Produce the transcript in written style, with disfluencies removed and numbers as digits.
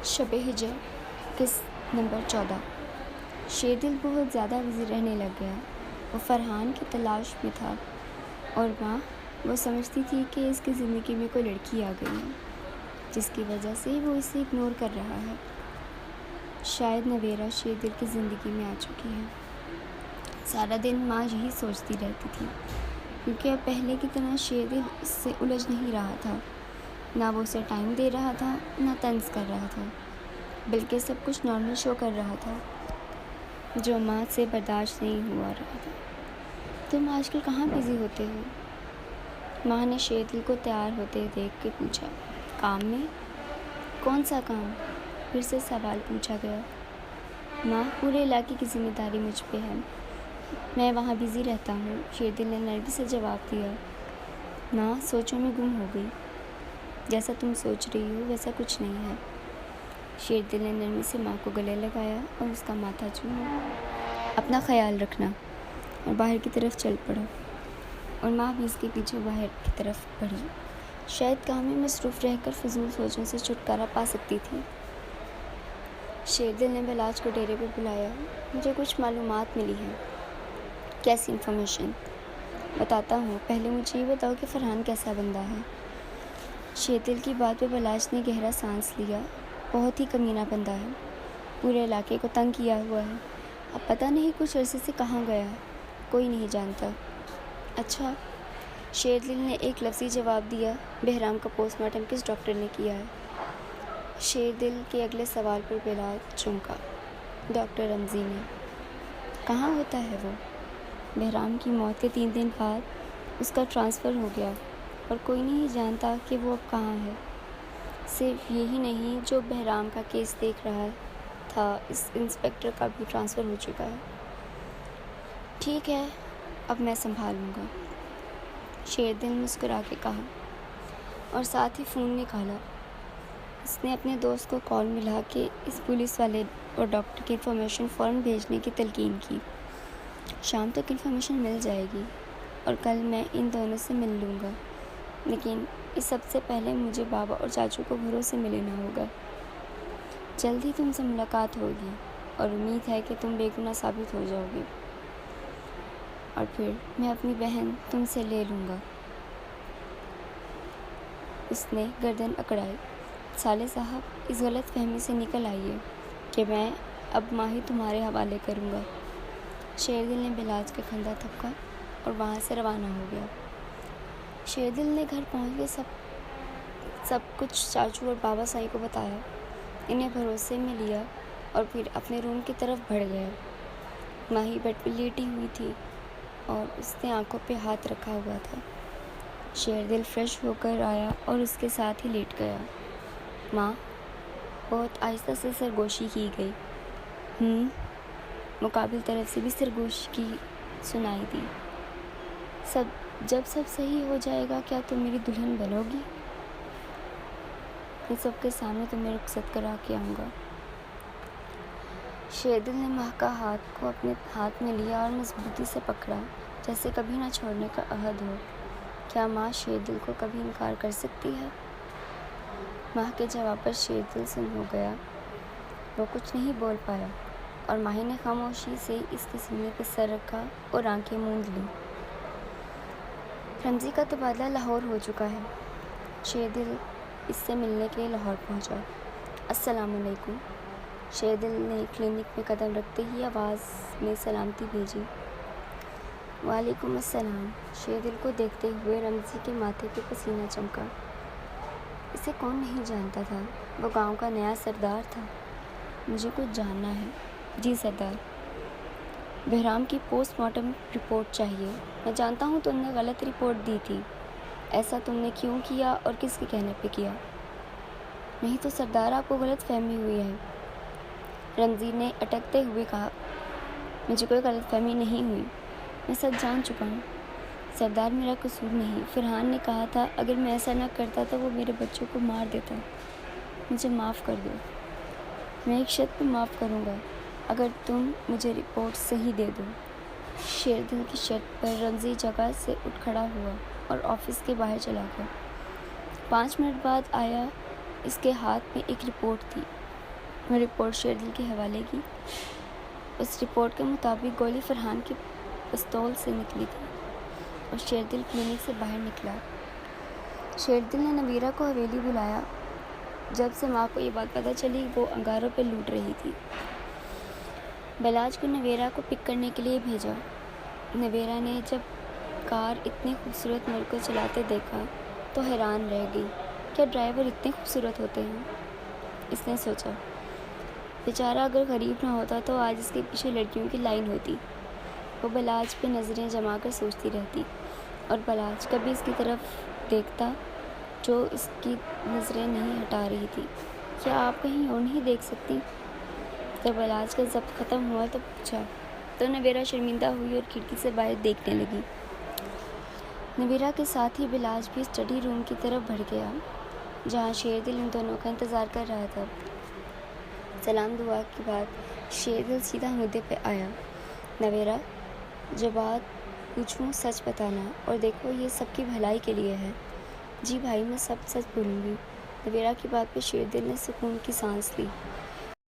شب ہجر قسط نمبر 14۔ شیر دل بہت زیادہ بزی رہنے لگ گیا۔ وہ فرحان کی تلاش میں تھا اور ماں وہ سمجھتی تھی کہ اس کی زندگی میں کوئی لڑکی آ گئی ہے جس کی وجہ سے وہ اسے اگنور کر رہا ہے۔ شاید نویرا شیر دل کی زندگی میں آ چکی ہے۔ سارا دن ماں یہی سوچتی رہتی تھی کیونکہ اب پہلے کی طرح شیر دل اس سے الجھ نہیں رہا تھا۔ نہ وہ اسے ٹائم دے رہا تھا نہ طنز کر رہا تھا، بلکہ سب کچھ نارمل شو کر رہا تھا جو ماں سے برداشت نہیں ہوا رہا تھا۔ تم آج کل کہاں بزی ہوتے ہو؟ ماں نے شیر دل کو تیار ہوتے دیکھ کے پوچھا۔ کام میں؟ کون سا کام؟ پھر سے سوال پوچھا گیا۔ ماں، پورے علاقے کی ذمہ داری مجھ پہ ہے، میں وہاں بزی رہتا ہوں، شیر دل نے نرمی سے جواب دیا۔ ماں سوچوں میں گم ہو گئی۔ جیسا تم سوچ رہی ہو ویسا کچھ نہیں ہے۔ شیر دل نے نرمی سے ماں کو گلے لگایا اور اس کا ماتھا چوما۔ اپنا خیال رکھنا، اور باہر کی طرف چل پڑا، اور ماں بھی اس کے پیچھے باہر کی طرف بڑھی۔ شاید کام میں مصروف رہ کر فضول سوچوں سے چھٹکارا پا سکتی تھی۔ شیر دل نے بلاج کو ڈیرے پہ بلایا۔ مجھے کچھ معلومات ملی ہیں۔ کیسی انفارمیشن؟ بتاتا ہوں، پہلے مجھے یہ بتاؤ کہ فرحان کیسا بندہ ہے؟ شیر دل کی بات پہ بلاج نے گہرا سانس لیا۔ بہت ہی کمینہ بندہ ہے، پورے علاقے کو تنگ کیا ہوا ہے، اب پتہ نہیں کچھ عرصے سے کہاں گیا ہے، کوئی نہیں جانتا۔ اچھا، شیر دل نے ایک لفظی جواب دیا۔ بہرام کا پوسٹ مارٹم کس ڈاکٹر نے کیا ہے؟ شیر دل کے اگلے سوال پر بلاج چونکا۔ ڈاکٹر رمزی نے۔ کہاں ہوتا ہے وہ؟ بہرام کی موت کے 3 دن بعد اس کا ٹرانسفر ہو گیا اور کوئی نہیں جانتا کہ وہ اب کہاں ہے۔ صرف یہی نہیں، جو بہرام کا کیس دیکھ رہا تھا اس انسپکٹر کا بھی ٹرانسفر ہو چکا ہے۔ ٹھیک ہے، اب میں سنبھالوں گا، شیر دل مسکرا کے کہا، اور ساتھ ہی فون نکالا۔ اس نے اپنے دوست کو کال ملا کے اس پولیس والے اور ڈاکٹر کی انفارمیشن فوراً بھیجنے کی تلقین کی۔ شام تک انفارمیشن مل جائے گی اور کل میں ان دونوں سے مل لوں گا، لیکن اس سب سے پہلے مجھے بابا اور چاچو کو گھروں سے مل لینا ہوگا۔ جلد ہی تم سے ملاقات ہوگی اور امید ہے کہ تم بے گناہ ثابت ہو جاؤ گے، اور پھر میں اپنی بہن تم سے لے لوں گا۔ اس نے گردن اکڑائی۔ سالے صاحب، اس غلط فہمی سے نکل آئیے کہ میں اب ماہی تمہارے حوالے کروں گا۔ شیر دل نے بلاج کا کندھا تھپکا اور وہاں سے روانہ ہو گیا۔ شیر دل نے گھر پہنچ کے سب کچھ چاچو اور بابا سائی کو بتایا، انہیں بھروسے میں لیا اور پھر اپنے روم کی طرف بڑھ گیا۔ ماہی بیڈ پہ لیٹی ہوئی تھی اور اس نے آنکھوں پہ ہاتھ رکھا ہوا تھا۔ شیر دل فریش ہو کر آیا اور اس کے ساتھ ہی لیٹ گیا۔ ماں، بہت آہستہ سے سرگوشی کی گئی۔ مقابل طرف سے بھی سرگوشی کی سنائی دی۔ جب سب صحیح ہو جائے گا کیا تم میری دلہن بنو گی؟ میں سب کے سامنے تمہیں رخصت کرا کے آؤں گا۔ شیر دل نے ماں کا ہاتھ کو اپنے ہاتھ میں لیا اور مضبوطی سے پکڑا، جیسے کبھی نہ چھوڑنے کا عہد ہو۔ کیا ماں شیر دل کو کبھی انکار کر سکتی ہے؟ ماں کے جواب پر شیر دل سن ہو گیا۔ وہ کچھ نہیں بول پایا اور ماہی نے خاموشی سے اس کے سینے پہ سر رکھا اور آنکھیں موند لیں۔ رمزی کا تبادلہ لاہور ہو چکا ہے۔ شیر دل اس سے ملنے کے لیے لاہور پہنچا۔ السلام علیکم۔ شیر دل نے کلینک میں قدم رکھتے ہی آواز میں سلامتی بھیجی۔ وعلیکم السلام۔ شیر دل کو دیکھتے ہوئے رمزی کے ماتھے پہ پسینہ چمکا۔ اسے کون نہیں جانتا تھا، وہ گاؤں کا نیا سردار تھا۔ مجھے کچھ جاننا ہے۔ جی سردار۔ بہرام کی پوسٹ مارٹم رپورٹ چاہیے۔ میں جانتا ہوں تم نے غلط رپورٹ دی تھی، ایسا تم نے کیوں کیا اور کس کے کہنے پہ کیا؟ نہیں تو سردار، آپ کو غلط فہمی ہوئی ہے، رمزی نے اٹکتے ہوئے کہا۔ مجھے کوئی غلط فہمی نہیں ہوئی، میں سچ جان چکا ہوں۔ سردار، میرا قصور نہیں، فرحان نے کہا تھا اگر میں ایسا نہ کرتا تو وہ میرے بچوں کو مار دیتا۔ مجھے معاف کر دو، میں ایک شرط پہ معاف کروں گا، اگر تم مجھے رپورٹ صحیح دے دو۔ شیر دل کی شرط پر رمزی جگہ سے اٹھ کھڑا ہوا اور آفس کے باہر چلا گیا۔ 5 منٹ بعد آیا۔ اس کے ہاتھ میں ایک رپورٹ تھی۔ رپورٹ شیردل کے حوالے کی۔ اس رپورٹ کے مطابق گولی فرحان کی پستول سے نکلی تھی اور شیردل کلینک سے باہر نکلا۔ شیردل نے نویرہ کو حویلی بلایا۔ جب سے ماں کو یہ بات پتہ چلی وہ انگاروں پہ لوٹ رہی تھی۔ بلاج کو نویرہ کو پک کرنے کے لیے بھیجا۔ نویرہ نے جب کار اتنے خوبصورت ملک کو چلاتے دیکھا تو حیران رہ گئی۔ کیا ڈرائیور اتنے خوبصورت ہوتے ہیں؟ اس نے سوچا۔ بیچارہ اگر غریب نہ ہوتا تو آج اس کے پیچھے لڑکیوں کی لائن ہوتی۔ وہ بلاج پہ نظریں جما کر سوچتی رہتی اور بلاج کبھی اس کی طرف دیکھتا جو اس کی نظریں نہیں ہٹا رہی تھی۔ کیا آپ کہیں اور نہیں دیکھ سکتی؟ جب بلاج کا ضبط ختم ہوا تو پوچھا تو نویرہ شرمندہ ہوئی اور کھڑکی سے باہر دیکھنے لگی۔ نویرہ کے ساتھ ہی بلاج بھی اسٹڈی روم کی طرف بڑھ گیا جہاں شیردل ان دونوں کا انتظار کر رہا تھا۔ سلام دعا کے بعد شیردل سیدھا مدعے پہ آیا۔ نویرہ، جو بات پوچھوں سچ بتانا، اور دیکھو یہ سب کی بھلائی کے لیے ہے۔ جی بھائی، میں سب سچ بولوں گی۔ نویرہ کی بات پہ شیردل نے سکون کی سانس لی۔